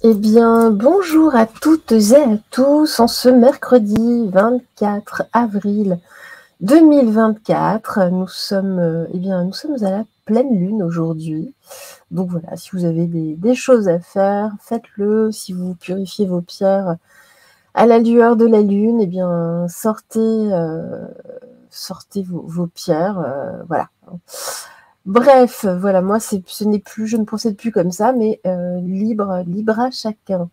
Eh bien, bonjour à toutes et à tous en ce mercredi 24 avril 2024. Nous sommes à la pleine lune aujourd'hui. Donc voilà, si vous avez des choses à faire, faites-le. Si vous purifiez vos pierres à la lueur de la lune, eh bien, sortez vos pierres. Voilà. Bref, voilà, moi, je ne procède plus comme ça, mais libre à chacun.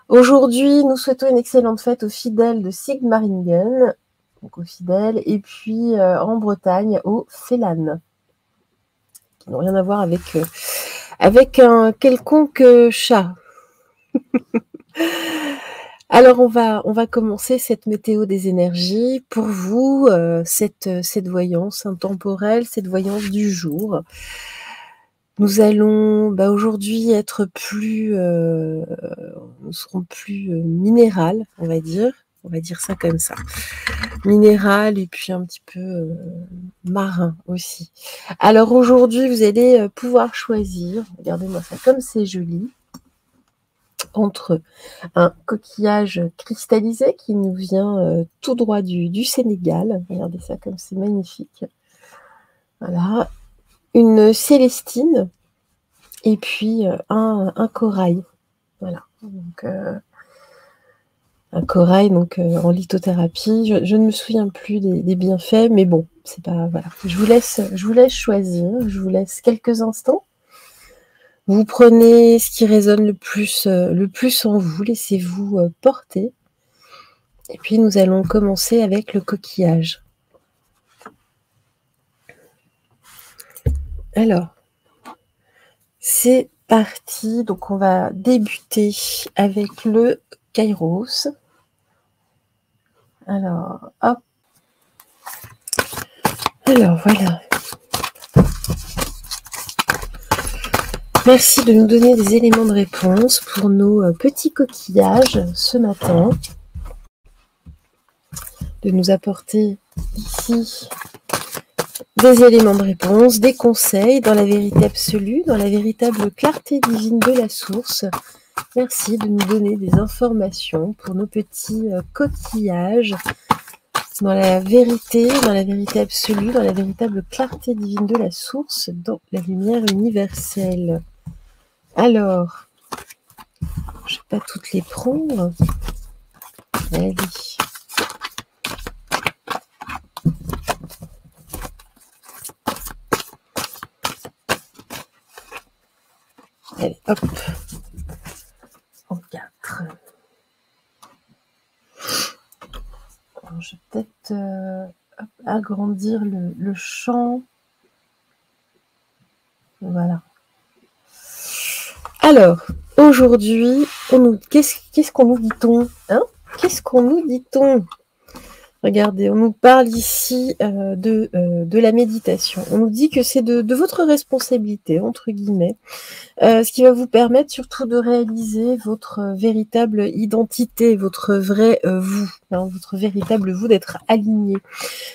Aujourd'hui, nous souhaitons une excellente fête aux fidèles de Sigmaringen, donc aux fidèles, et puis en Bretagne, aux Félanes, qui n'ont rien à voir avec un quelconque chat. Alors, on va commencer cette météo des énergies. Pour vous, cette voyance intemporelle, cette voyance du jour, nous allons aujourd'hui être nous serons plus minéral, on va dire ça comme ça, minéral et puis un petit peu marin aussi. Alors aujourd'hui, vous allez pouvoir choisir, regardez-moi ça comme c'est joli, entre un coquillage cristallisé qui nous vient tout droit du Sénégal, regardez ça comme c'est magnifique, voilà, une célestine et puis un corail, voilà, donc un corail donc en lithothérapie. Je ne me souviens plus des bienfaits, mais bon, c'est pas, voilà. Je vous laisse choisir, je vous laisse quelques instants. Vous prenez ce qui résonne le plus en vous, laissez-vous porter. Et puis nous allons commencer avec le coquillage. Alors, c'est parti. Donc on va débuter avec le Kairos. Alors, hop. Alors, voilà. Merci de nous donner des éléments de réponse pour nos petits coquillages ce matin. De nous apporter ici des éléments de réponse, des conseils dans la vérité absolue, dans la véritable clarté divine de la source. Merci de nous donner des informations pour nos petits coquillages dans la vérité absolue, dans la véritable clarté divine de la source, dans la lumière universelle. Alors, je ne vais pas toutes les prendre. Allez. Allez, hop. En 4. Alors, je vais peut-être agrandir le champ. Voilà. Alors, aujourd'hui, qu'est-ce qu'on nous dit-on, hein? Qu'est-ce qu'on nous dit-on? Regardez, on nous parle ici de la méditation. On nous dit que c'est de votre responsabilité, entre guillemets, ce qui va vous permettre surtout de réaliser votre véritable identité, votre vrai vous, hein, votre véritable vous, d'être aligné,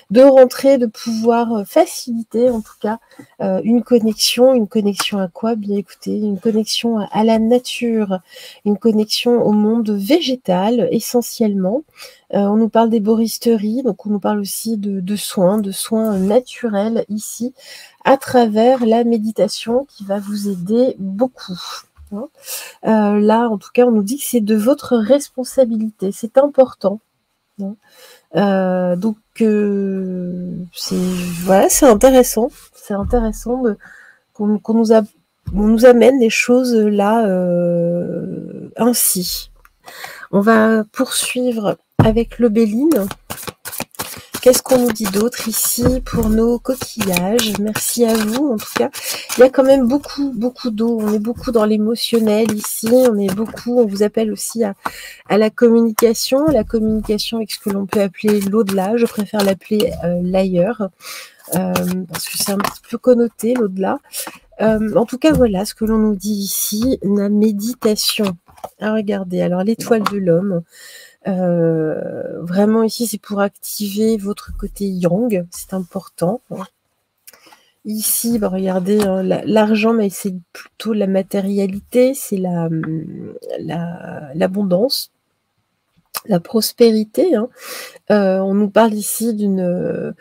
de rentrer, de pouvoir faciliter en tout cas une connexion à quoi? Bien écoutez, une connexion à la nature, une connexion au monde végétal essentiellement. On nous parle d'héboristerie, donc on nous parle aussi de soins naturels ici, à travers la méditation qui va vous aider beaucoup. Là, en tout cas, on nous dit que c'est de votre responsabilité, c'est important. Donc, c'est intéressant. C'est intéressant qu'on nous amène les choses là ainsi. On va poursuivre avec le Béline. Qu'est-ce qu'on nous dit d'autre ici pour nos coquillages? Merci à vous, en tout cas. Il y a quand même beaucoup d'eau. On est beaucoup dans l'émotionnel ici. On vous appelle aussi à la communication avec ce que l'on peut appeler l'au-delà. Je préfère l'appeler l'ailleurs, parce que c'est un petit peu connoté, l'au-delà. En tout cas, voilà ce que l'on nous dit ici, la méditation. Ah, regardez, alors l'étoile de l'homme. Vraiment ici c'est pour activer votre côté yang, c'est important. Ici, bah, regardez, hein, l'argent, mais c'est plutôt la matérialité, c'est l'abondance, la prospérité, hein. On nous parle ici d'une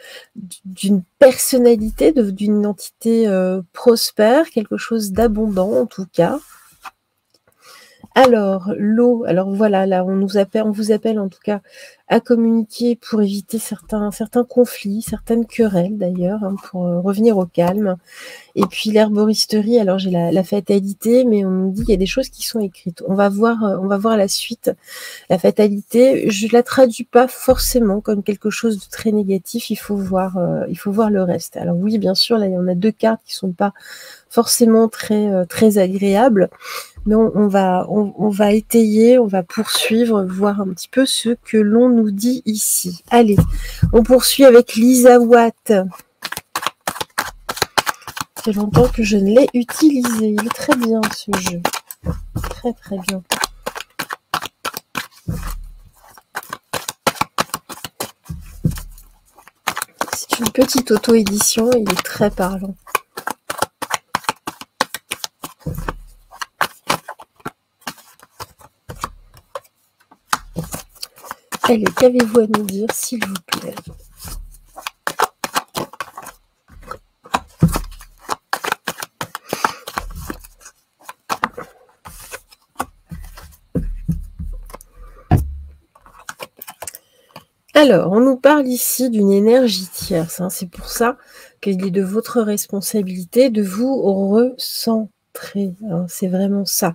personnalité, d'une entité prospère, quelque chose d'abondant en tout cas. Alors, l'eau, alors voilà, là, on vous appelle en tout cas à communiquer pour éviter certains conflits, certaines querelles d'ailleurs, hein, pour revenir au calme. Et puis l'herboristerie, alors j'ai la fatalité, mais on nous dit qu'il y a des choses qui sont écrites. On va voir la suite. La fatalité, je la traduis pas forcément comme quelque chose de très négatif. Il faut voir le reste. Alors oui, bien sûr, là il y en a 2 cartes qui sont pas forcément très agréables. Mais on va étayer, on va poursuivre, voir un petit peu ce que l'on nous dit ici. Allez, on poursuit avec Lisa Watt. Ça fait longtemps que je ne l'ai utilisé. Il est très bien ce jeu. Très très bien. C'est une petite auto-édition, il est très parlant. Allez, qu'avez-vous à nous dire, s'il vous plaît? Alors, on nous parle ici d'une énergie tierce, hein. C'est pour ça qu'il est de votre responsabilité de vous recentrer, hein. C'est vraiment ça.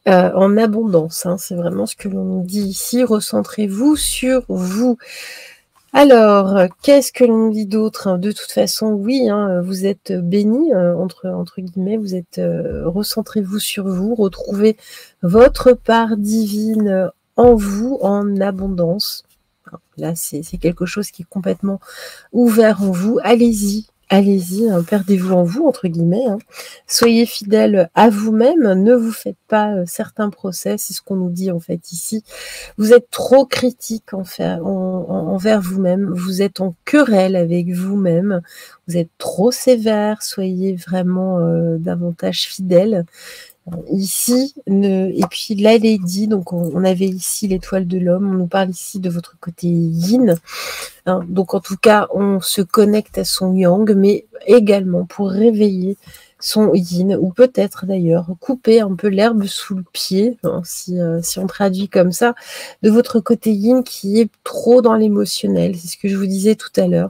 En abondance, hein, c'est vraiment ce que l'on nous dit ici. Recentrez-vous sur vous. Alors, qu'est-ce que l'on nous dit d'autre? De toute façon, oui, hein, vous êtes bénis, entre guillemets, vous êtes recentrez-vous sur vous, retrouvez votre part divine en vous, en abondance. Là, c'est quelque chose qui est complètement ouvert en vous. Allez-y, allez-y, hein, perdez-vous en vous, entre guillemets, hein. Soyez fidèle à vous-même, ne vous faites pas certains procès, c'est ce qu'on nous dit en fait ici. Vous êtes trop critique envers vous-même, vous êtes en querelle avec vous-même, vous êtes trop sévère, soyez vraiment davantage fidèle. Ici, et puis la Lady, donc on avait ici l'étoile de l'homme, on nous parle ici de votre côté yin, hein, donc en tout cas on se connecte à son yang, mais également pour réveiller son yin, ou peut-être d'ailleurs couper un peu l'herbe sous le pied, hein, si on traduit comme ça, de votre côté yin qui est trop dans l'émotionnel, c'est ce que je vous disais tout à l'heure.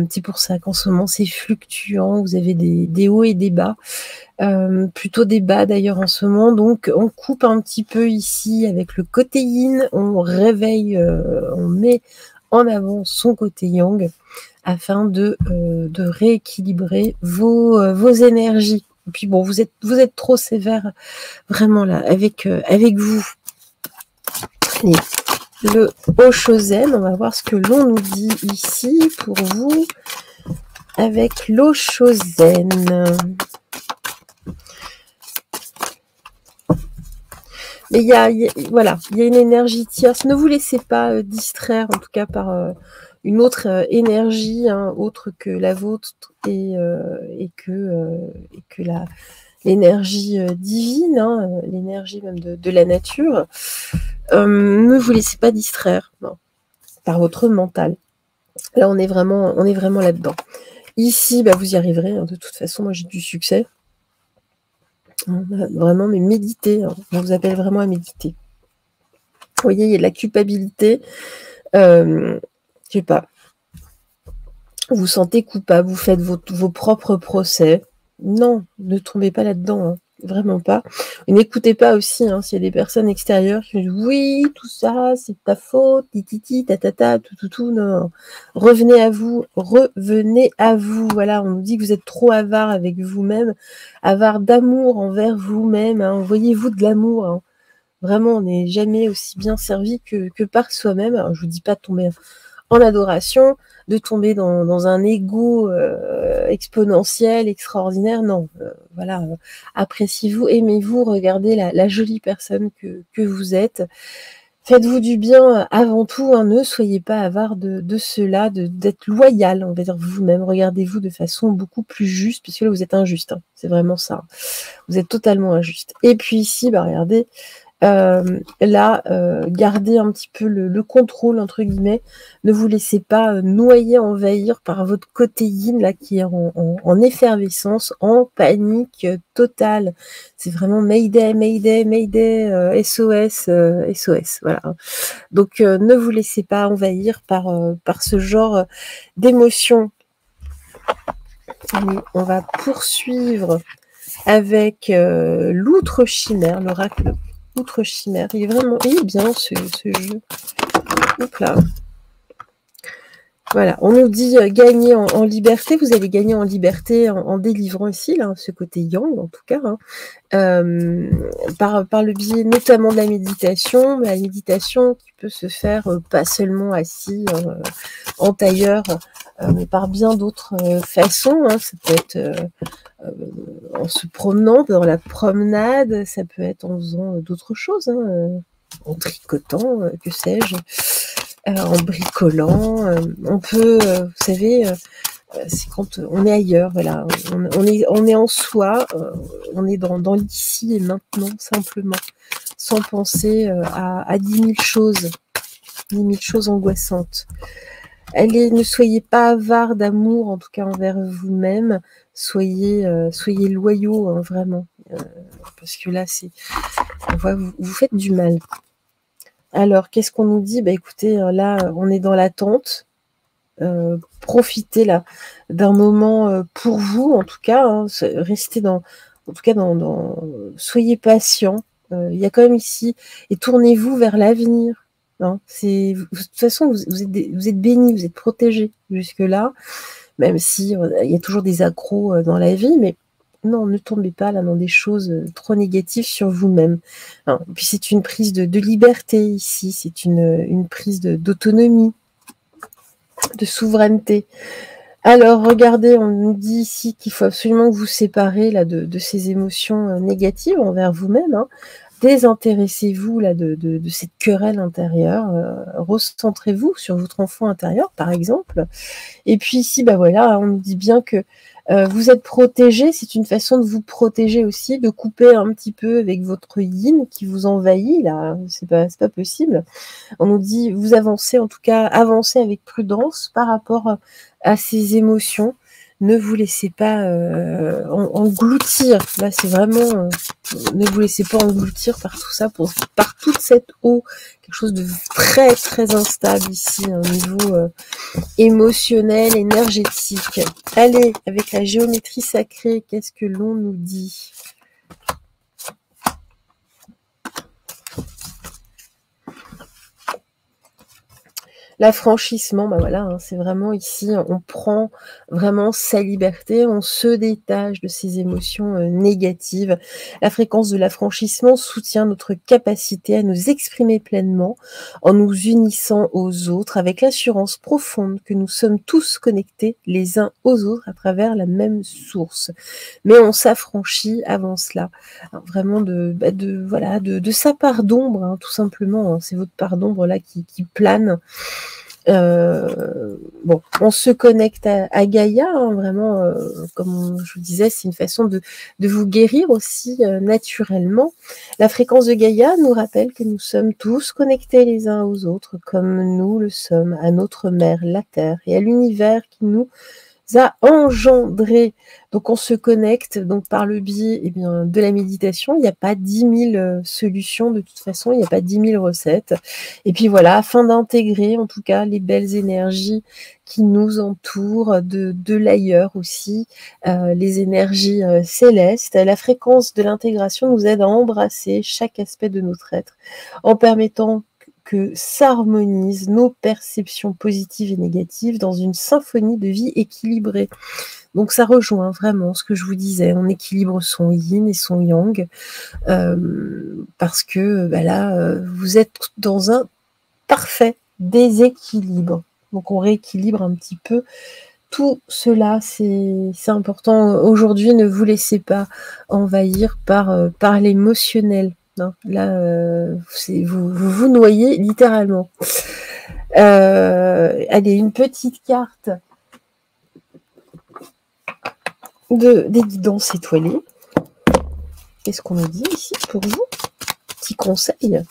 C'est pour ça qu'en ce moment c'est fluctuant, vous avez des hauts et des bas, plutôt des bas d'ailleurs en ce moment, donc on coupe un petit peu ici avec le côté yin, on réveille, on met en avant son côté yang afin de rééquilibrer vos énergies. Et puis bon, vous êtes trop sévère vraiment là avec vous. Allez, le Oshozen, on va voir ce que l'on nous dit ici pour vous avec l'Oshozen. Mais il y a une énergie tierce. Ne vous laissez pas distraire, en tout cas par une autre énergie, hein, autre que la vôtre et que l'énergie divine, hein, l'énergie même de la nature. Ne vous laissez pas distraire, non, par votre mental. Là, on est vraiment là-dedans. Ici, bah, vous y arriverez. Hein, de toute façon, moi, j'ai du succès. Vraiment, mais méditez. Hein, on vous appelle vraiment à méditer. Vous voyez, il y a de la culpabilité. Je sais pas. Vous vous sentez coupable, vous faites vos propres procès. Non, ne tombez pas là-dedans, hein, vraiment pas. Et n'écoutez pas aussi, hein, s'il y a des personnes extérieures qui disent oui, tout ça, c'est ta faute, tititi, tatata, tout, non. Revenez à vous. Voilà, on nous dit que vous êtes trop avare avec vous-même, avare d'amour envers vous-même, hein, envoyez-vous de l'amour, hein. Vraiment, on n'est jamais aussi bien servi que par soi-même. Alors, je vous dis pas de tomber en adoration, de tomber dans un ego exponentiel, extraordinaire. Non, voilà, appréciez-vous, aimez-vous, regardez la jolie personne que vous êtes. Faites-vous du bien avant tout, hein, ne soyez pas avare de cela, d'être loyal, on va dire vous-même. Regardez-vous de façon beaucoup plus juste, puisque là vous êtes injuste, hein, c'est vraiment ça. Vous êtes totalement injuste. Et puis ici, bah regardez, là, gardez un petit peu le contrôle, entre guillemets. Ne vous laissez pas noyer, envahir par votre côté yin, là, qui est en effervescence, en panique totale. C'est vraiment Mayday, Mayday, Mayday, SOS, SOS, voilà. Donc, ne vous laissez pas envahir par ce genre d'émotions. Allez, on va poursuivre avec l'outre chimère, l'oracle outre chimère. Il est bien ce jeu. Hop là. Voilà, on nous dit gagner en liberté. Vous allez gagner en liberté en délivrant ici, là, ce côté yang en tout cas, hein, par le biais notamment de la méditation qui peut se faire pas seulement assis en tailleur, mais par bien d'autres façons. Hein. Ça peut être en se promenant dans la promenade, ça peut être en faisant d'autres choses, hein, en tricotant, que sais-je, en bricolant. On peut, vous savez, c'est quand on est ailleurs, voilà, on est en soi, on est dans l'ici et maintenant, simplement, sans penser à 10 000 choses, 10 000 choses angoissantes. Allez, ne soyez pas avare d'amour, en tout cas envers vous-même. Soyez loyaux, hein, vraiment. Parce que là, vous faites du mal. Alors, qu'est-ce qu'on nous dit? Bah écoutez, là, on est dans l'attente. Profitez là d'un moment pour vous, en tout cas. Hein, restez soyez patient. Il y a quand même ici, et tournez-vous vers l'avenir. Hein, de toute façon, vous êtes bénis, vous êtes protégés jusque-là, même si il y a toujours des accros dans la vie, mais non, ne tombez pas là dans des choses trop négatives sur vous-même. Hein, et puis c'est une prise de liberté ici, c'est une prise d'autonomie, de souveraineté. Alors, regardez, on nous dit ici qu'il faut absolument que vous séparez là, de ces émotions négatives envers vous-même. Hein. Désintéressez-vous là de cette querelle intérieure, recentrez-vous sur votre enfant intérieur, par exemple. Et puis ici, bah voilà, on nous dit bien que vous êtes protégé, c'est une façon de vous protéger aussi, de couper un petit peu avec votre yin qui vous envahit, là, c'est pas possible. On nous dit, vous avancez, en tout cas, avancez avec prudence par rapport à ces émotions. Ne vous laissez pas engloutir. Là, c'est vraiment, ne vous laissez pas engloutir par tout ça, par toute cette eau, quelque chose de très, très instable ici, au niveau émotionnel, énergétique. Allez, avec la géométrie sacrée, qu'est-ce que l'on nous dit ? L'affranchissement, bah voilà, hein, c'est vraiment ici, on prend vraiment sa liberté, on se détache de ces émotions négatives. La fréquence de l'affranchissement soutient notre capacité à nous exprimer pleinement en nous unissant aux autres avec l'assurance profonde que nous sommes tous connectés les uns aux autres à travers la même source. Mais on s'affranchit avant cela, alors vraiment de sa part d'ombre, hein, tout simplement. Hein, c'est votre part d'ombre là qui plane. Bon, on se connecte à Gaïa, hein, vraiment, comme je vous disais, c'est une façon de vous guérir aussi naturellement. La fréquence de Gaïa nous rappelle que nous sommes tous connectés les uns aux autres, comme nous le sommes à notre mère, la Terre, et à l'univers qui nous a engendré. Donc on se connecte donc par le biais de la méditation. Il n'y a pas 10 000 solutions de toute façon, il n'y a pas 10 000 recettes. Et puis voilà, afin d'intégrer en tout cas les belles énergies qui nous entourent, de l'ailleurs aussi, les énergies célestes. La fréquence de l'intégration nous aide à embrasser chaque aspect de notre être en permettant que s'harmonisent nos perceptions positives et négatives dans une symphonie de vie équilibrée. Donc ça rejoint vraiment ce que je vous disais, on équilibre son yin et son yang, parce que là, vous êtes dans un parfait déséquilibre. Donc on rééquilibre un petit peu tout cela, c'est important. Aujourd'hui, ne vous laissez pas envahir par l'émotionnel. hein. Là, vous noyez littéralement. Allez, une petite carte des guidances étoilées. Qu'est-ce qu'on nous dit ici pour vous? Petit conseil.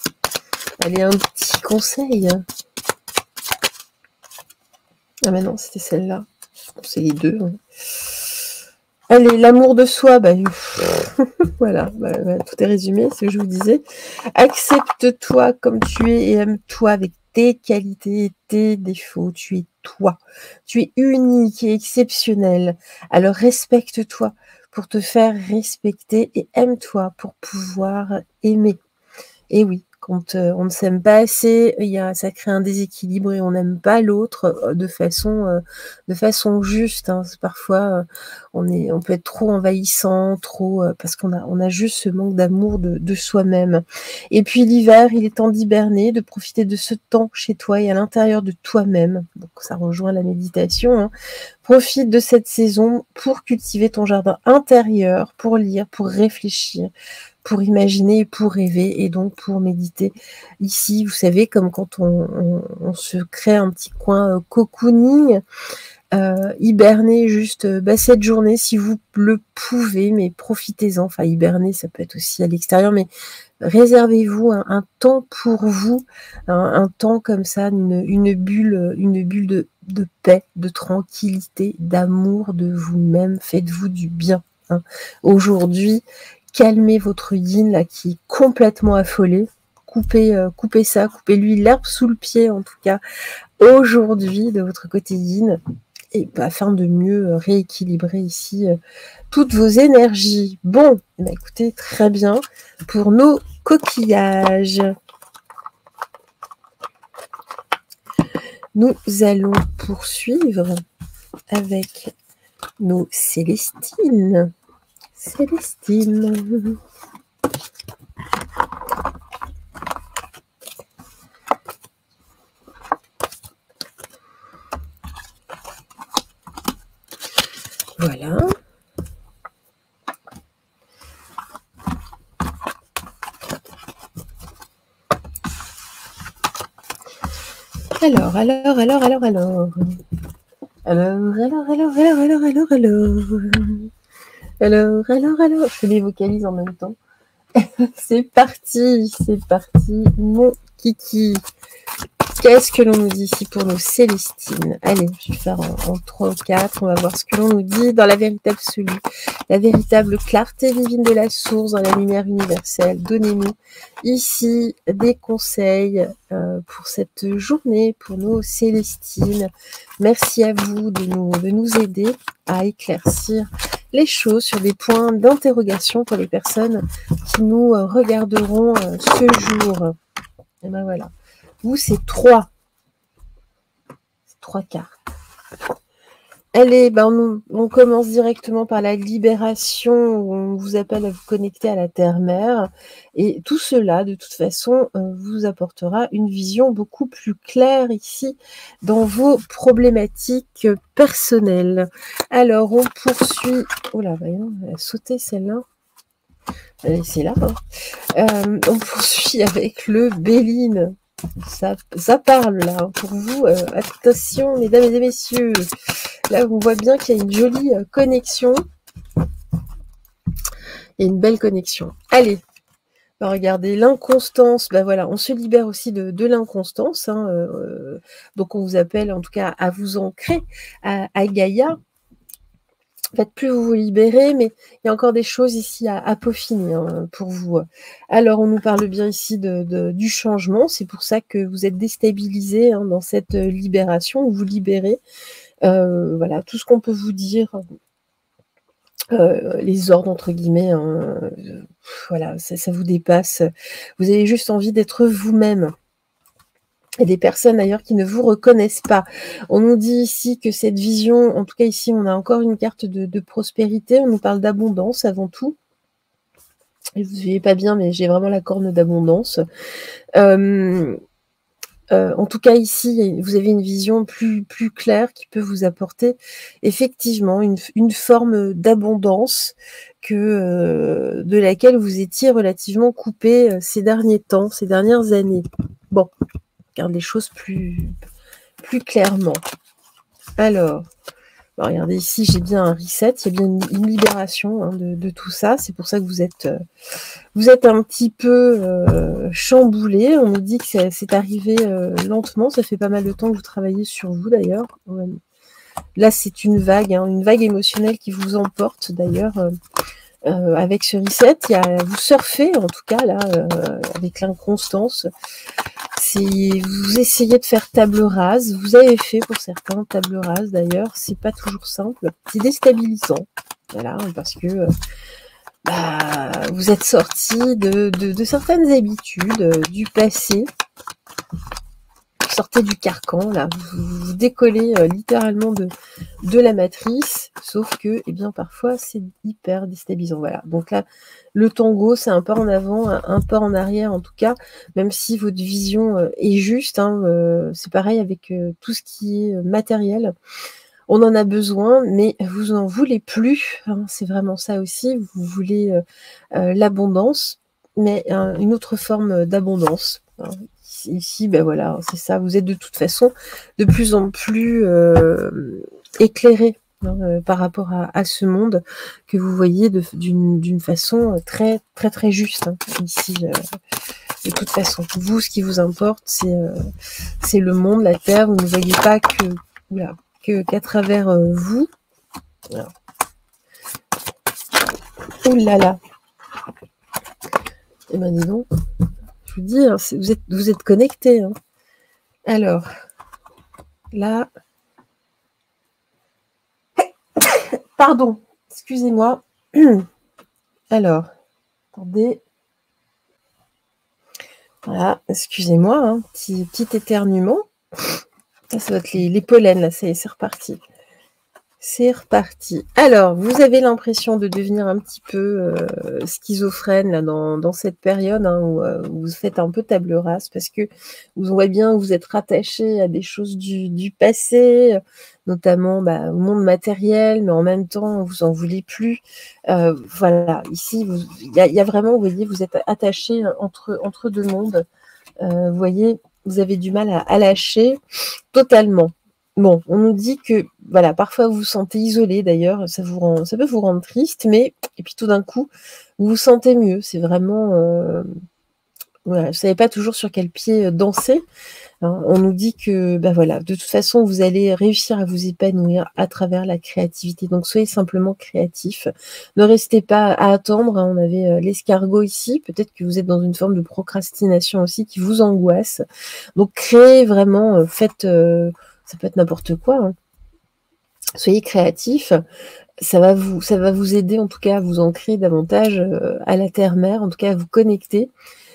Allez, un petit conseil. Ah mais non, c'était celle-là. C'est les deux. Hein. Allez, l'amour de soi, voilà, tout est résumé, c'est ce que je vous disais. Accepte-toi comme tu es et aime-toi avec tes qualités et tes défauts. Tu es toi. Tu es unique et exceptionnel. Alors respecte-toi pour te faire respecter et aime-toi pour pouvoir aimer. Et oui, quand on ne s'aime pas assez, ça crée un déséquilibre et on n'aime pas l'autre de façon juste. Hein. Parfois, on peut être trop envahissant, parce qu'on a juste ce manque d'amour de soi-même. Et puis l'hiver, il est temps d'hiberner, de profiter de ce temps chez toi et à l'intérieur de toi-même. Donc ça rejoint la méditation. Hein. Profite de cette saison pour cultiver ton jardin intérieur, pour lire, pour réfléchir, pour imaginer, pour rêver et donc pour méditer. Ici, vous savez, comme quand on se crée un petit coin cocooning, hiberner juste cette journée si vous le pouvez, mais profitez-en. Enfin, hiberner, ça peut être aussi à l'extérieur, mais réservez-vous un temps pour vous, un temps comme ça, une bulle de paix, de tranquillité, d'amour de vous-même. Faites-vous du bien. Hein. Aujourd'hui, calmez votre yin là qui est complètement affolé. Coupez ça, coupez-lui l'herbe sous le pied en tout cas aujourd'hui de votre côté yin et afin de mieux rééquilibrer ici toutes vos énergies. Bon, écoutez, très bien pour nos coquillages. Nous allons poursuivre avec nos Célestines. Célestine. Voilà. Alors. Je fais les vocalises en même temps. C'est parti, mon kiki. Qu'est-ce que l'on nous dit ici pour nos Célestines? Allez, je vais faire en 3 ou 4. On va voir ce que l'on nous dit dans la vérité absolue. La véritable clarté divine de la source, dans la lumière universelle. Donnez-nous ici des conseils pour cette journée, pour nos Célestines. Merci à vous de nous aider à éclaircir les choses sur des points d'interrogation pour les personnes qui nous regarderont ce jour. Et ben voilà. Vous, c'est 3 cartes. Allez, on commence directement par la libération, où on vous appelle à vous connecter à la terre-mère. Et tout cela, de toute façon, vous apportera une vision beaucoup plus claire ici dans vos problématiques personnelles. Alors, on poursuit... Oh là, voyons, elle a sauté celle-là. C'est là. Hein. On poursuit avec le Béline. Ça parle là pour vous. Attention, mesdames et messieurs. Là, on voit bien qu'il y a une jolie connexion. Il y a une belle connexion. Allez, regardez, l'inconstance. Voilà, on se libère aussi de l'inconstance. Hein, donc, on vous appelle en tout cas à vous ancrer à Gaïa. En fait, plus vous vous libérez, mais il y a encore des choses ici à peaufiner hein, pour vous. Alors, on nous parle bien ici du changement. C'est pour ça que vous êtes déstabilisé hein, dans cette libération. Vous libérez. Voilà, tout ce qu'on peut vous dire, les ordres, entre guillemets, hein, voilà, ça vous dépasse. Vous avez juste envie d'être vous-même. Et des personnes d'ailleurs qui ne vous reconnaissent pas. On nous dit ici que cette vision, en tout cas ici, on a encore une carte de prospérité. On nous parle d'abondance avant tout. Et vous ne voyez pas bien, mais j'ai vraiment la corne d'abondance. en tout cas ici, vous avez une vision plus claire qui peut vous apporter effectivement une forme d'abondance de laquelle vous étiez relativement coupé ces derniers temps, ces dernières années. Bon, regarde les choses plus clairement. Alors, regardez ici, j'ai bien un reset, il y a bien une libération de tout ça. C'est pour ça que vous êtes un petit peu chamboulé. On nous dit que c'est arrivé lentement. Ça fait pas mal de temps que vous travaillez sur vous d'ailleurs. Là, c'est une vague émotionnelle qui vous emporte d'ailleurs. Avec ce reset, vous surfez en tout cas là avec l'inconstance. Vous essayez de faire table rase. Vous avez fait pour certains table rase d'ailleurs. C'est pas toujours simple. C'est déstabilisant. Voilà, parce que vous êtes sorti de certaines habitudes du passé. Vous sortez du carcan, là, vous décollez littéralement de la matrice, sauf que, eh bien, parfois, c'est hyper déstabilisant. Voilà. Donc là, le tango, c'est un pas en avant, un pas en arrière, en tout cas, même si votre vision est juste. C'est pareil avec tout ce qui est matériel. On en a besoin, mais vous n'en voulez plus. C'est vraiment ça aussi. Vous voulez l'abondance, mais une autre forme d'abondance. Ici, ben voilà, c'est ça. Vous êtes de toute façon de plus en plus éclairé par rapport à ce monde que vous voyez d'une façon très très très juste. Ici, de toute façon, vous, ce qui vous importe, c'est le monde, la terre. Vous ne voyez pas qu'à travers vous. Voilà. Oh là là. Eh ben dis donc. Je vous dis, vous êtes connectés. Alors, là, pardon, excusez-moi. Alors, attendez. Voilà, excusez-moi, petit éternuement. Ça va être les pollens, là, c'est reparti. C'est reparti. Alors, vous avez l'impression de devenir un petit peu schizophrène là, dans cette période où vous faites un peu table rase parce que vous voyez bien que vous êtes rattaché à des choses du passé, notamment au monde matériel, mais en même temps, vous en voulez plus. Voilà, ici, il y a vraiment, vous voyez, vous êtes attaché entre deux mondes. Vous voyez, vous avez du mal à lâcher totalement. Bon, on nous dit que, voilà, parfois vous vous sentez isolé d'ailleurs, ça peut vous rendre triste, mais, et puis tout d'un coup, vous vous sentez mieux. C'est vraiment, voilà, vous ne savez pas toujours sur quel pied danser. On nous dit que, voilà, de toute façon, vous allez réussir à vous épanouir à travers la créativité. Donc, soyez simplement créatif. Ne restez pas à attendre. On avait l'escargot ici. Peut-être que vous êtes dans une forme de procrastination aussi qui vous angoisse. Donc, créez vraiment, faites... ça peut être n'importe quoi. Soyez créatif. Ça va vous aider en tout cas à vous ancrer davantage à la terre-mère, en tout cas à vous connecter.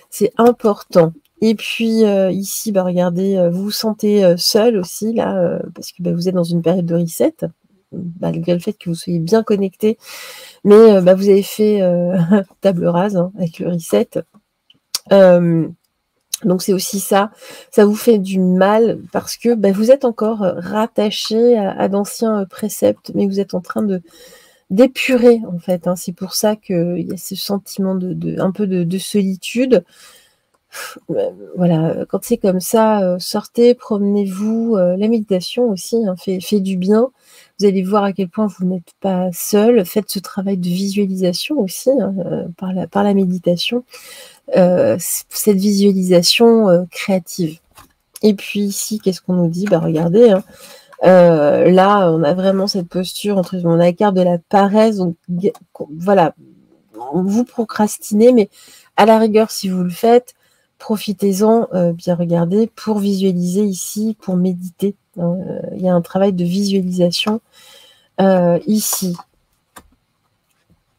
C'est important. Et puis ici, regardez, vous vous sentez seul aussi là, parce que vous êtes dans une période de reset, malgré le fait que vous soyez bien connecté. Mais vous avez fait table rase avec le reset. Donc c'est aussi ça vous fait du mal parce que vous êtes encore rattaché à d'anciens préceptes, mais vous êtes en train d'épurer en fait. C'est pour ça qu'il y a ce sentiment un peu de solitude. Voilà, quand c'est comme ça, sortez, promenez-vous. La méditation aussi fait du bien. Vous allez voir à quel point vous n'êtes pas seul. Faites ce travail de visualisation aussi par la méditation. Cette visualisation créative. Et puis ici, qu'est-ce qu'on nous dit ? Regardez, là, on a vraiment cette posture on a la carte de la paresse. Donc voilà, vous procrastinez, mais à la rigueur, si vous le faites, profitez-en, bien regardez, pour visualiser ici, pour méditer. Il y a un travail de visualisation ici.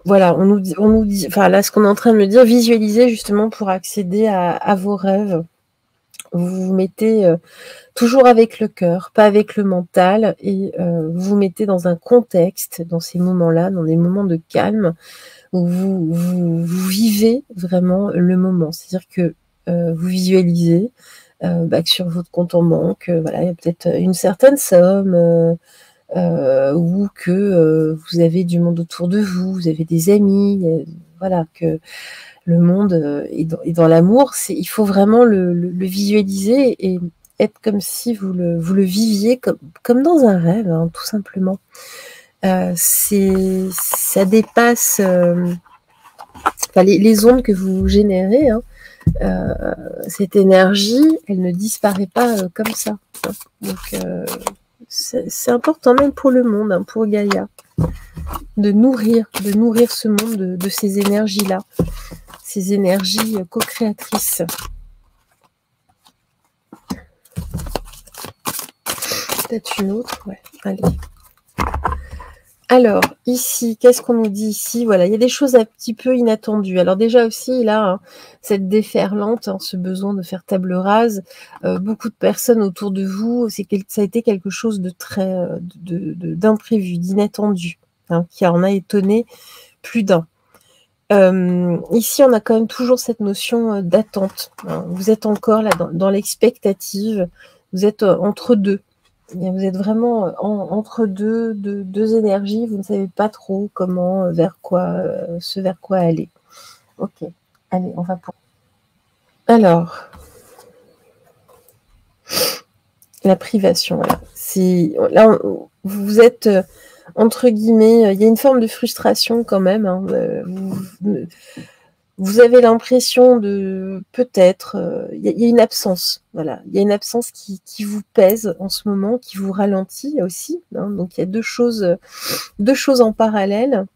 Voilà, on nous dit, enfin là, ce qu'on est en train de me dire, visualisez justement pour accéder à vos rêves. Vous vous mettez toujours avec le cœur, pas avec le mental, et vous vous mettez dans un contexte, dans ces moments-là, dans des moments de calme, où vous vivez vraiment le moment. C'est-à-dire que vous visualisez, que sur votre compte en banque, voilà, il y a peut-être une certaine somme, ou que vous avez du monde autour de vous, vous avez des amis, voilà, que le monde est dans l'amour. Il faut vraiment le visualiser et être comme si vous le viviez comme dans un rêve, hein, tout simplement. Ça dépasse les ondes que vous générez, hein, cette énergie, elle ne disparaît pas comme ça. Hein. Donc, c'est important même pour le monde, hein, pour Gaïa, de nourrir ce monde de ces énergies-là, ces énergies co-créatrices. Peut-être une autre, ouais, allez. Alors, ici, qu'est-ce qu'on nous dit ici? Voilà, il y a des choses un petit peu inattendues. Alors déjà aussi, là, hein, cette déferlante, hein, ce besoin de faire table rase, beaucoup de personnes autour de vous, ça a été quelque chose de très d'imprévu, d'inattendu, hein, qui en a étonné plus d'un. Ici, on a quand même toujours cette notion d'attente. Hein. Vous êtes encore là dans l'expectative, vous êtes entre deux. Vous êtes vraiment entre deux énergies, vous ne savez pas trop comment, vers quoi aller. Ok, allez, on va pour... Alors, la privation, voilà. Là, vous êtes, entre guillemets, il y a une forme de frustration quand même. Hein, vous avez l'impression de, peut-être, il y a une absence, voilà. Il y a une absence qui vous pèse en ce moment, qui vous ralentit aussi. Hein, donc, il y a deux choses en parallèle.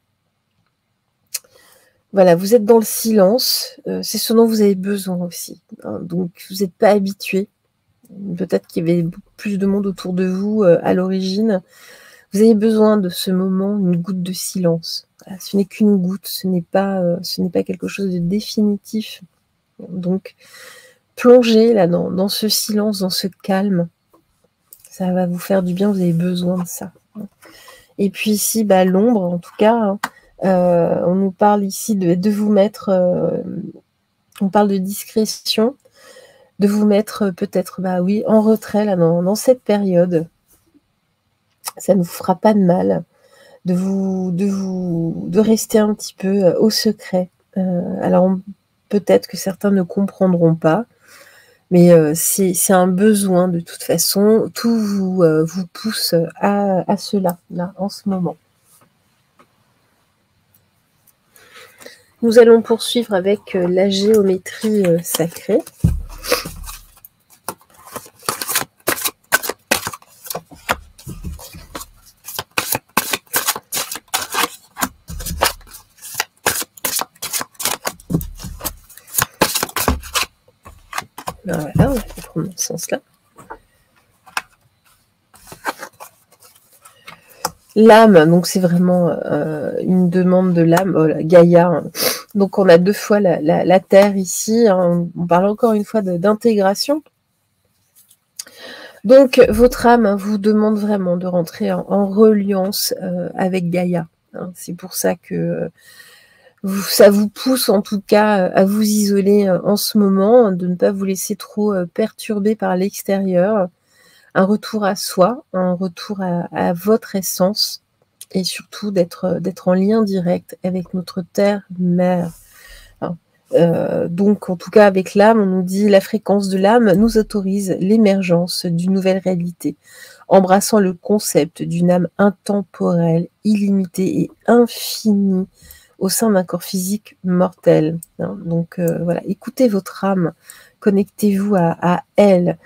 Voilà, vous êtes dans le silence, c'est ce dont vous avez besoin aussi. Hein, donc, vous n'êtes pas habitué. Peut-être qu'il y avait plus de monde autour de vous à l'origine. Vous avez besoin de ce moment, une goutte de silence. Voilà, ce n'est qu'une goutte, ce n'est pas quelque chose de définitif. Donc, plongez là dans ce silence, dans ce calme. Ça va vous faire du bien, vous avez besoin de ça. Et puis ici, l'ombre, en tout cas, hein, on nous parle ici de vous mettre, on parle de discrétion, de vous mettre peut-être, oui, en retrait là, dans cette période. Ça ne vous fera pas de mal de rester un petit peu au secret. Alors peut-être que certains ne comprendront pas, mais c'est un besoin de toute façon. Tout vous pousse à cela, là, en ce moment. Nous allons poursuivre avec la géométrie sacrée. Voilà, on va prendre dans ce sens-là. L'âme, donc c'est vraiment une demande de l'âme, Gaïa. Hein. Donc on a deux fois la Terre ici. Hein. On parle encore une fois d'intégration. Donc votre âme vous demande vraiment de rentrer en reliance avec Gaïa. Hein. C'est pour ça que ça vous pousse en tout cas à vous isoler en ce moment, de ne pas vous laisser trop perturber par l'extérieur. Un retour à soi, un retour à votre essence, et surtout d'être en lien direct avec notre terre-mère. Donc, en tout cas, avec l'âme, on nous dit la fréquence de l'âme nous autorise l'émergence d'une nouvelle réalité, embrassant le concept d'une âme intemporelle, illimitée et infinie au sein d'un corps physique mortel. Donc, voilà, écoutez votre âme, connectez-vous à elle.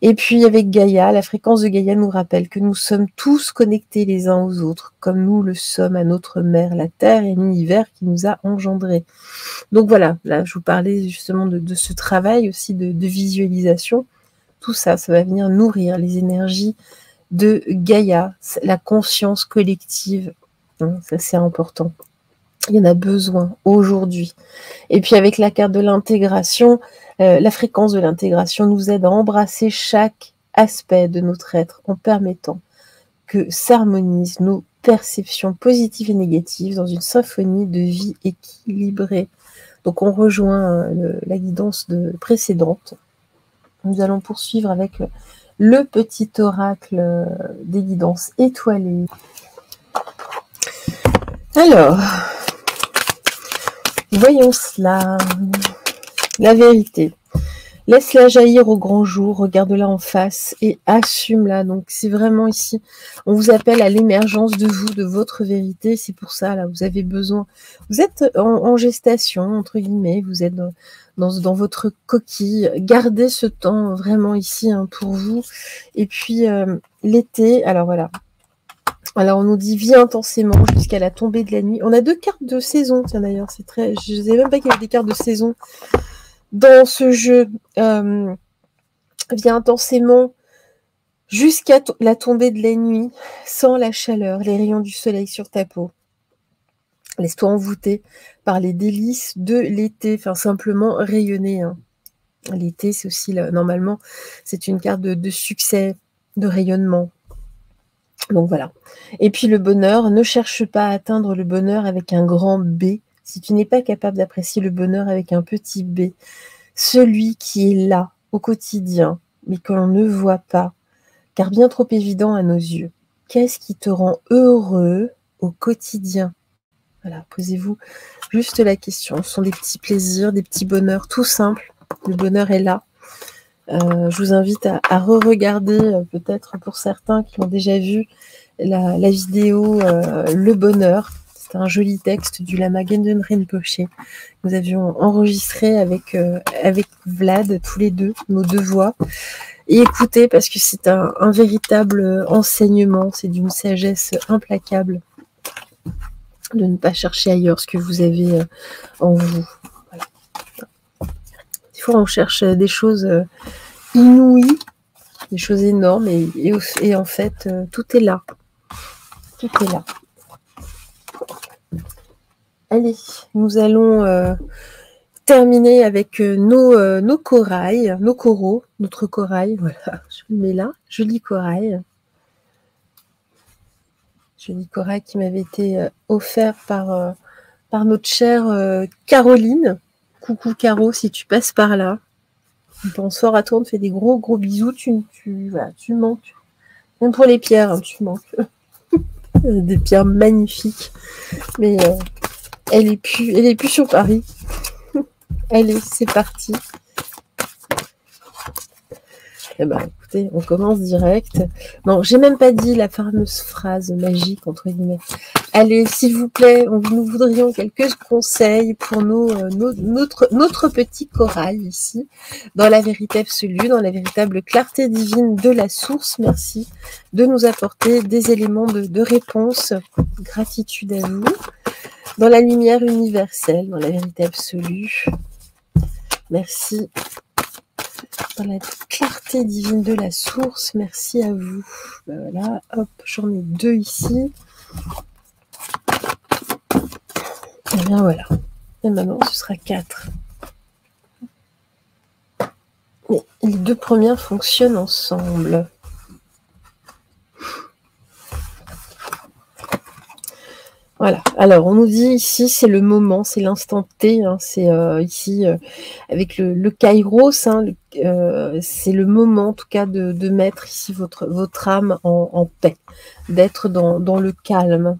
Et puis avec Gaïa, la fréquence de Gaïa nous rappelle que nous sommes tous connectés les uns aux autres, comme nous le sommes à notre mère, la Terre et l'univers qui nous a engendrés. Donc voilà, là je vous parlais justement de ce travail aussi de visualisation. Tout ça, ça va venir nourrir les énergies de Gaïa, la conscience collective. Ça c'est important. Il y en a besoin aujourd'hui. Et puis avec la carte de l'intégration, la fréquence de l'intégration nous aide à embrasser chaque aspect de notre être en permettant que s'harmonisent nos perceptions positives et négatives dans une symphonie de vie équilibrée. Donc on rejoint la guidance précédente. Nous allons poursuivre avec le petit oracle des guidances étoilées. Alors, voyons cela. La vérité. Laisse-la jaillir au grand jour, regarde-la en face et assume-la. Donc, c'est vraiment ici, on vous appelle à l'émergence de vous, de votre vérité. C'est pour ça, là, vous avez besoin. Vous êtes en gestation, entre guillemets. Vous êtes dans votre coquille. Gardez ce temps vraiment ici pour vous. Et puis, l'été, alors voilà. Alors, on nous dit « Vis intensément jusqu'à la tombée de la nuit ». On a 2 cartes de saison, tiens d'ailleurs. C'est très. Je ne savais même pas qu'il y avait des cartes de saison dans ce jeu. Vis intensément jusqu'à la tombée de la nuit, sans la chaleur, les rayons du soleil sur ta peau. Laisse-toi envoûter par les délices de l'été, enfin simplement rayonner. L'été, c'est aussi, normalement, c'est une carte de succès, de rayonnement. Donc voilà. Et puis le bonheur, ne cherche pas à atteindre le bonheur avec un grand B. Si tu n'es pas capable d'apprécier le bonheur avec un petit B, celui qui est là, au quotidien, mais que l'on ne voit pas, car bien trop évident à nos yeux. Qu'est-ce qui te rend heureux au quotidien? Voilà, posez-vous juste la question. Ce sont des petits plaisirs, des petits bonheurs tout simples. Le bonheur est là. Je vous invite à re-regarder, peut-être pour certains qui ont déjà vu la vidéo Le bonheur. C'est un joli texte du Lama Genden Rinpoché. Nous avions enregistré avec Vlad, tous les deux, nos 2 voix. Et écoutez, parce que c'est un véritable enseignement, c'est d'une sagesse implacable de ne pas chercher ailleurs ce que vous avez en vous. Voilà. Des fois, on cherche des choses inouïes, des choses énormes, et en fait, tout est là. Tout est là. Allez, nous allons terminer avec nos corails, nos coraux, notre corail. Voilà, je le mets là, joli corail. Joli corail qui m'avait été offert par notre chère Caroline. Coucou Caro, si tu passes par là. Bonsoir à toi, on te fait des gros bisous. Voilà, tu manques. Même pour les pierres, tu manques. Des pierres magnifiques. Mais elle est plus sur Paris. Allez, c'est parti. Eh ben, écoutez, on commence direct. Non, j'ai même pas dit la fameuse phrase magique, entre guillemets. Allez, s'il vous plaît, nous voudrions quelques conseils pour notre petit corail ici, dans la vérité absolue, dans la véritable clarté divine de la source. Merci de nous apporter des éléments de réponse. Gratitude à vous. Dans la lumière universelle, dans la vérité absolue. Merci. Dans la clarté divine de la source, merci à vous. Voilà, hop, j'en ai 2 ici. Et bien voilà. Et maintenant, ce sera 4. Et les 2 premières fonctionnent ensemble. Voilà. Alors, on nous dit ici, c'est le moment, c'est l'instant T. C'est ici, avec le kairos, c'est le moment, en tout cas, de mettre ici votre âme en paix, d'être dans le calme.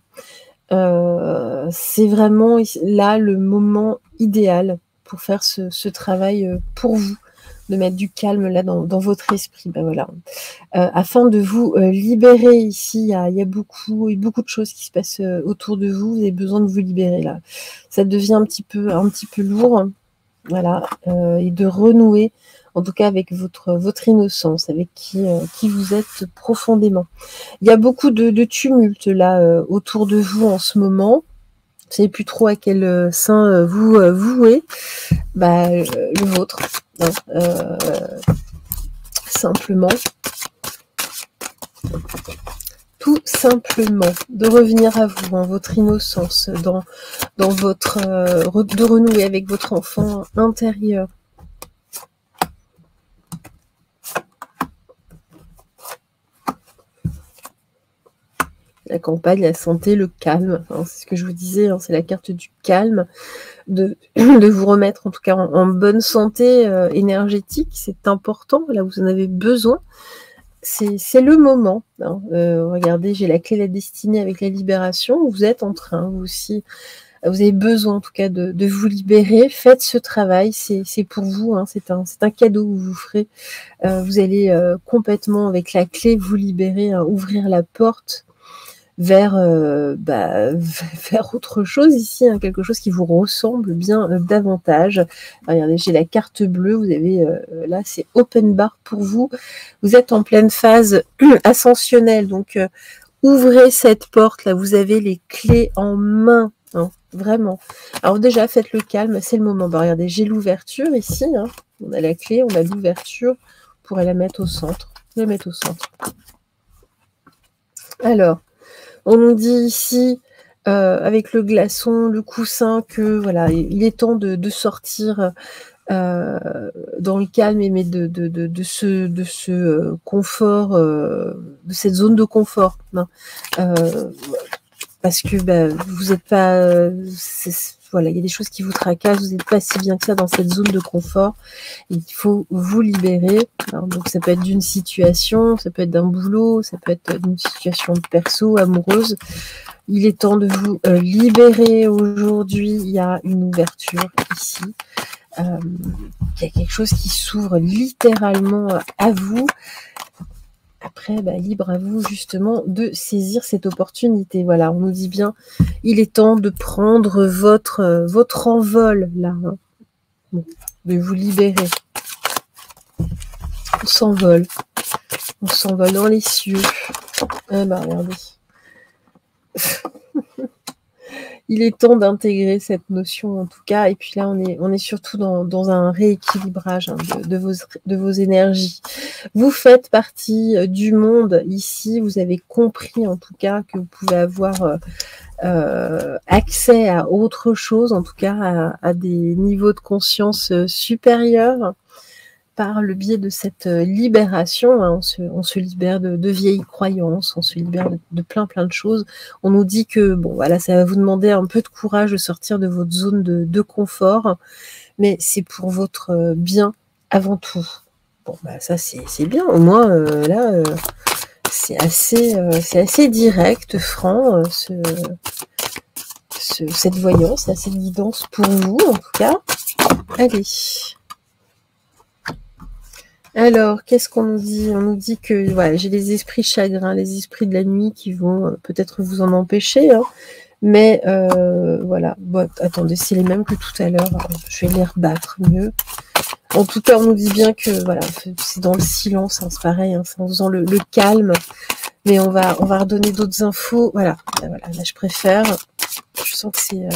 C'est vraiment là le moment idéal pour faire ce travail pour vous, de mettre du calme là dans votre esprit. Ben voilà. Afin de vous libérer ici, il y a beaucoup de choses qui se passent autour de vous. Vous avez besoin de vous libérer là. Ça devient un petit peu lourd, voilà, et de renouer, en tout cas avec votre innocence, avec qui vous êtes profondément. Il y a beaucoup de tumulte là autour de vous en ce moment. Vous ne savez plus trop à quel saint vous vouez. Le vôtre. Simplement. Tout simplement, de revenir à vous, en votre innocence, dans votre de renouer avec votre enfant intérieur. la campagne, la santé, le calme. Hein, c'est ce que je vous disais, hein, c'est la carte du calme, de vous remettre en tout cas en bonne santé énergétique. C'est important, là vous en avez besoin. C'est le moment. Hein. Regardez, j'ai la clé de la destinée avec la libération. Vous êtes en train, vous aussi, vous avez besoin en tout cas de vous libérer. Faites ce travail, c'est pour vous. Hein. C'est un cadeau que vous ferez. Vous allez complètement, avec la clé, vous libérer, hein, ouvrir la porte vers, vers autre chose ici, hein, quelque chose qui vous ressemble bien davantage. Regardez, j'ai la carte bleue, vous avez là, c'est open bar pour vous. Vous êtes en pleine phase ascensionnelle, donc ouvrez cette porte, là, vous avez les clés en main, hein, vraiment. Alors déjà, faites le calme, c'est le moment. Bah, regardez, j'ai l'ouverture ici, hein. On a la clé, on a l'ouverture, on pourrait la mettre au centre. La mettre au centre. Alors, on nous dit ici, avec le glaçon, le coussin, que voilà, il est temps de sortir dans le calme, mais de ce confort, de cette zone de confort. Hein. Parce que vous n'êtes pas... voilà, il y a des choses qui vous tracassent, vous n'êtes pas si bien que ça dans cette zone de confort. Il faut vous libérer. Alors, donc ça peut être d'une situation, ça peut être d'un boulot, ça peut être d'une situation perso, amoureuse. Il est temps de vous libérer aujourd'hui. Il y a une ouverture ici. Il y a quelque chose qui s'ouvre littéralement à vous. Après, libre à vous justement de saisir cette opportunité. Voilà, on nous dit bien, il est temps de prendre votre envol là, hein. Bon, de vous libérer. On s'envole dans les cieux. Ah bah regardez. Il est temps d'intégrer cette notion en tout cas, et puis là on est surtout dans un rééquilibrage, hein, de vos énergies. Vous faites partie du monde ici, vous avez compris en tout cas que vous pouvez avoir accès à autre chose, en tout cas à des niveaux de conscience supérieurs. Par le biais de cette libération, hein, on se libère de vieilles croyances, on se libère de plein de choses. On nous dit que bon, voilà, ça va vous demander un peu de courage de sortir de votre zone de confort, mais c'est pour votre bien avant tout. Bon, ça c'est bien. Au moins là, c'est assez direct, franc, cette voyance, cette guidance pour vous en tout cas. Allez. Alors, qu'est-ce qu'on nous dit? On nous dit que voilà, j'ai les esprits chagrins, les esprits de la nuit qui vont peut-être vous en empêcher, hein, mais voilà. Bon, attendez, c'est les mêmes que tout à l'heure. Je vais les rebattre mieux. En tout cas, on nous dit bien que voilà, c'est dans le silence, hein, c'est pareil, hein, c'est en faisant le calme. Mais on va redonner d'autres infos. Voilà, là je préfère. Je sens que c'est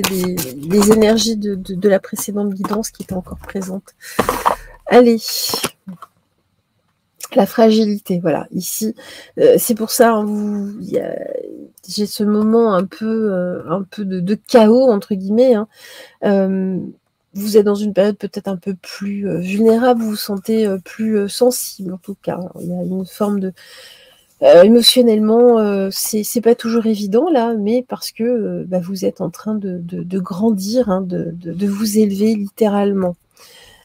des énergies de la précédente guidance qui étaient encore présentes. Allez, la fragilité, voilà, ici, c'est pour ça, hein, j'ai ce moment un peu de chaos, entre guillemets, hein. Vous êtes dans une période peut-être un peu plus vulnérable, vous vous sentez plus sensible, en tout cas. Il y a une forme de... émotionnellement, c'est pas toujours évident là, mais parce que vous êtes en train de grandir, hein, de vous élever littéralement.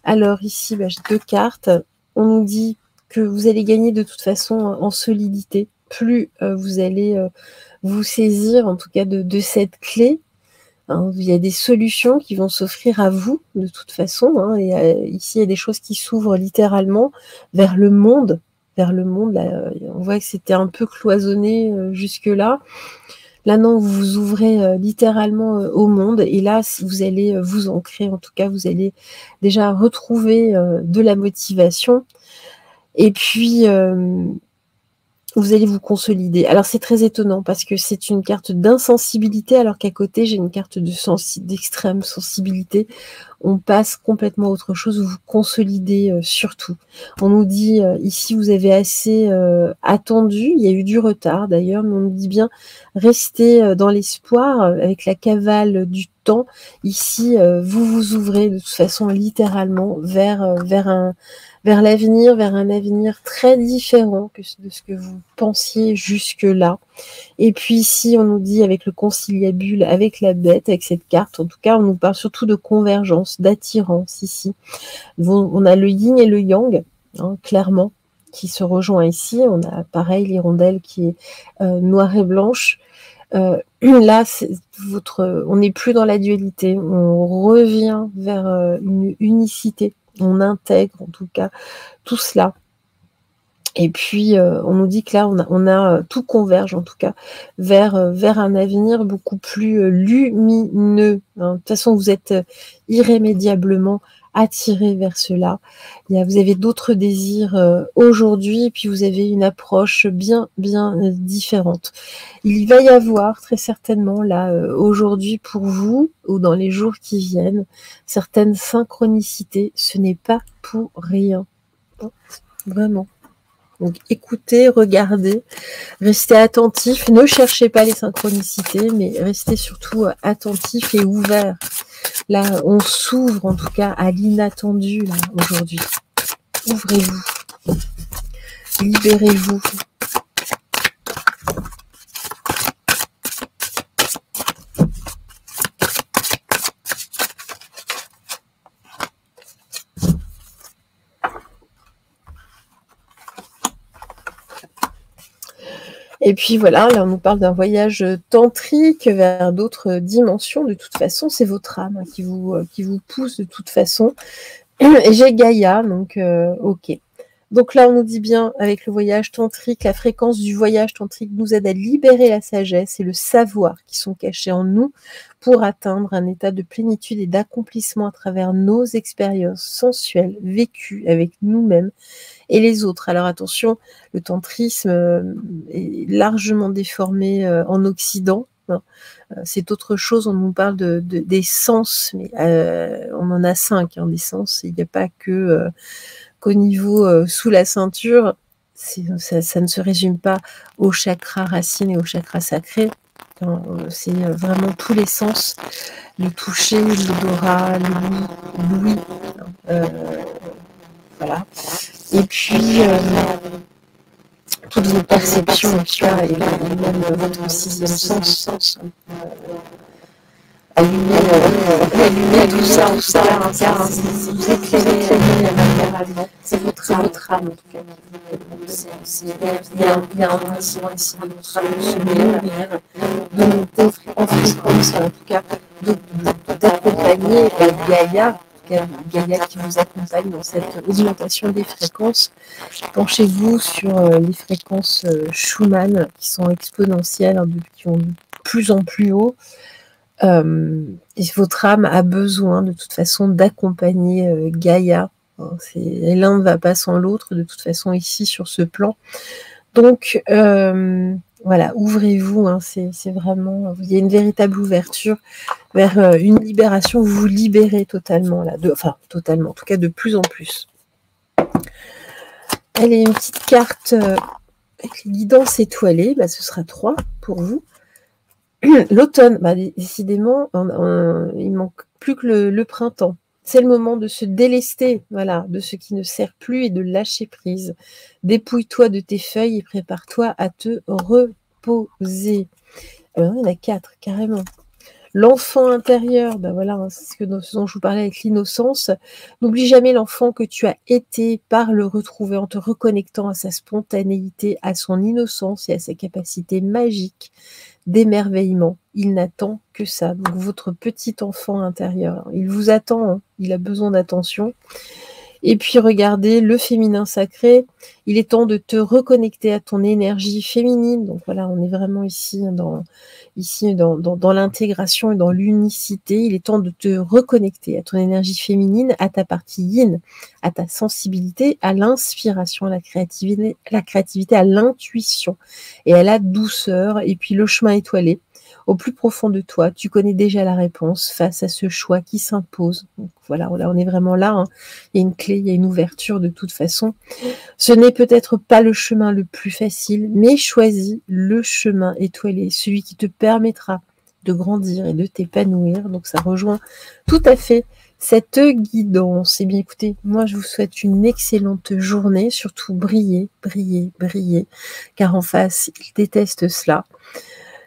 Alors ici, j'ai 2 cartes. On nous dit que vous allez gagner de toute façon en solidité. Plus vous allez vous saisir, en tout cas, de cette clé. Hein, il y a des solutions qui vont s'offrir à vous de toute façon. Hein, et ici, il y a des choses qui s'ouvrent littéralement vers le monde. Vers le monde, là, on voit que c'était un peu cloisonné jusque-là. Là, non, vous vous ouvrez littéralement au monde. Et là, vous allez vous ancrer. En tout cas, vous allez déjà retrouver de la motivation. Et puis, vous allez vous consolider. Alors, c'est très étonnant parce que c'est une carte d'insensibilité, alors qu'à côté, j'ai une carte d'extrême sensibilité. on passe complètement à autre chose, vous vous consolidez surtout. On nous dit, ici, vous avez assez attendu, il y a eu du retard d'ailleurs, mais on nous dit bien, restez dans l'espoir, avec la cavale du temps. Ici, vous vous ouvrez de toute façon littéralement vers l'avenir, vers un avenir très différent de ce que vous pensiez jusque-là. Et puis ici, on nous dit avec le conciliabule, avec la bête, avec cette carte, en tout cas, on nous parle surtout de convergence, d'attirance ici. On a le yin et le yang, hein, clairement, qui se rejoint ici. On a pareil l'hirondelle qui est noire et blanche. Là, on n'est plus dans la dualité, on revient vers une unicité. On intègre en tout cas tout cela. Et puis, on nous dit que là, on a tout converge en tout cas vers un avenir beaucoup plus lumineux. Hein. De toute façon, vous êtes irrémédiablement attiré vers cela. Vous avez d'autres désirs aujourd'hui, et puis vous avez une approche bien différente. Il va y avoir très certainement là aujourd'hui pour vous ou dans les jours qui viennent certaines synchronicités. Ce n'est pas pour rien, vraiment. Donc écoutez, regardez, restez attentifs, ne cherchez pas les synchronicités, mais restez surtout attentifs et ouverts. Là, on s'ouvre en tout cas à l'inattendu là aujourd'hui. Ouvrez-vous, libérez-vous. Et puis voilà, là on nous parle d'un voyage tantrique vers d'autres dimensions. De toute façon, c'est votre âme qui vous pousse de toute façon. Et j'ai Gaïa, donc ok. Donc là, on nous dit bien, avec le voyage tantrique, la fréquence du voyage tantrique nous aide à libérer la sagesse et le savoir qui sont cachés en nous pour atteindre un état de plénitude et d'accomplissement à travers nos expériences sensuelles vécues avec nous-mêmes et les autres. Alors attention, le tantrisme est largement déformé en Occident. C'est autre chose, on nous parle des sens, mais on en a 5, des sens. Il n'y a pas qu'au niveau sous la ceinture, ça ne se résume pas au chakra racine et au chakra sacré. C'est vraiment tous les sens, le toucher, l'odorat, l'ouïe, voilà. Et puis toutes vos perceptions, en tout cas, et même votre sixième sens. Allumez tout ça, vous éclairez littéralement. C'est votre âme, en tout cas. Il y a un principe ici de se lumière, de monter en fréquence, en tout cas, d'accompagner Gaïa. Gaïa qui vous accompagne dans cette augmentation des fréquences. Penchez-vous sur les fréquences Schumann qui sont exponentielles, qui vont de plus en plus haut. Et votre âme a besoin de toute façon d'accompagner Gaïa. L'un ne va pas sans l'autre de toute façon ici sur ce plan. Donc voilà, ouvrez-vous, c'est vraiment, il y a une véritable ouverture vers une libération, vous vous libérez totalement là, totalement, en tout cas de plus en plus. Allez, une petite carte avec les guidances étoilées, ce sera 3 pour vous. L'automne, décidément, il manque plus que le printemps. C'est le moment de se délester, de ce qui ne sert plus et de lâcher prise. Dépouille-toi de tes feuilles et prépare-toi à te reposer. Alors, il y en a 4, carrément. L'enfant intérieur, c'est ce dont je vous parlais avec l'innocence. N'oublie jamais l'enfant que tu as été par le retrouver en te reconnectant à sa spontanéité, à son innocence et à sa capacité magique d'émerveillement. Il n'attend que ça. Donc votre petit enfant intérieur, il vous attend, il a besoin d'attention. Et puis regardez, le féminin sacré, il est temps de te reconnecter à ton énergie féminine. Donc voilà, on est vraiment ici dans l'intégration et dans l'unicité. Il est temps de te reconnecter à ton énergie féminine, à ta partie yin, à ta sensibilité, à l'inspiration, à la créativité, à l'intuition et à la douceur. Et puis le chemin étoilé, au plus profond de toi, tu connais déjà la réponse face à ce choix qui s'impose. Donc voilà, là, on est vraiment là, hein. Il y a une clé, il y a une ouverture de toute façon. Ce n'est peut-être pas le chemin le plus facile, mais choisis le chemin étoilé, celui qui te permettra de grandir et de t'épanouir. Donc ça rejoint tout à fait cette guidance. Eh bien écoutez, moi je vous souhaite une excellente journée, surtout brillez, brillez, brillez, car en face, ils détestent cela.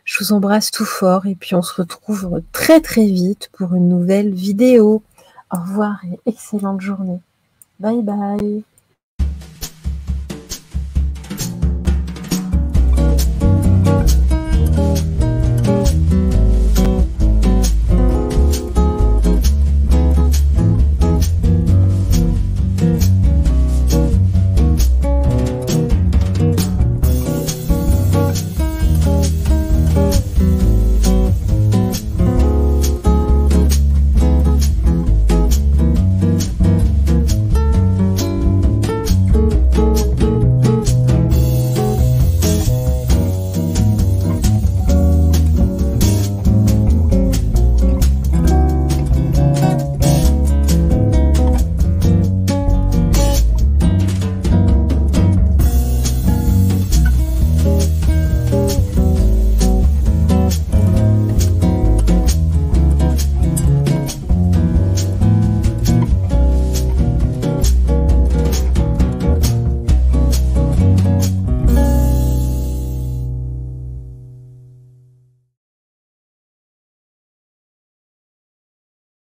Je vous embrasse tout fort et puis on se retrouve très très vite pour une nouvelle vidéo. Au revoir et excellente journée. Bye bye.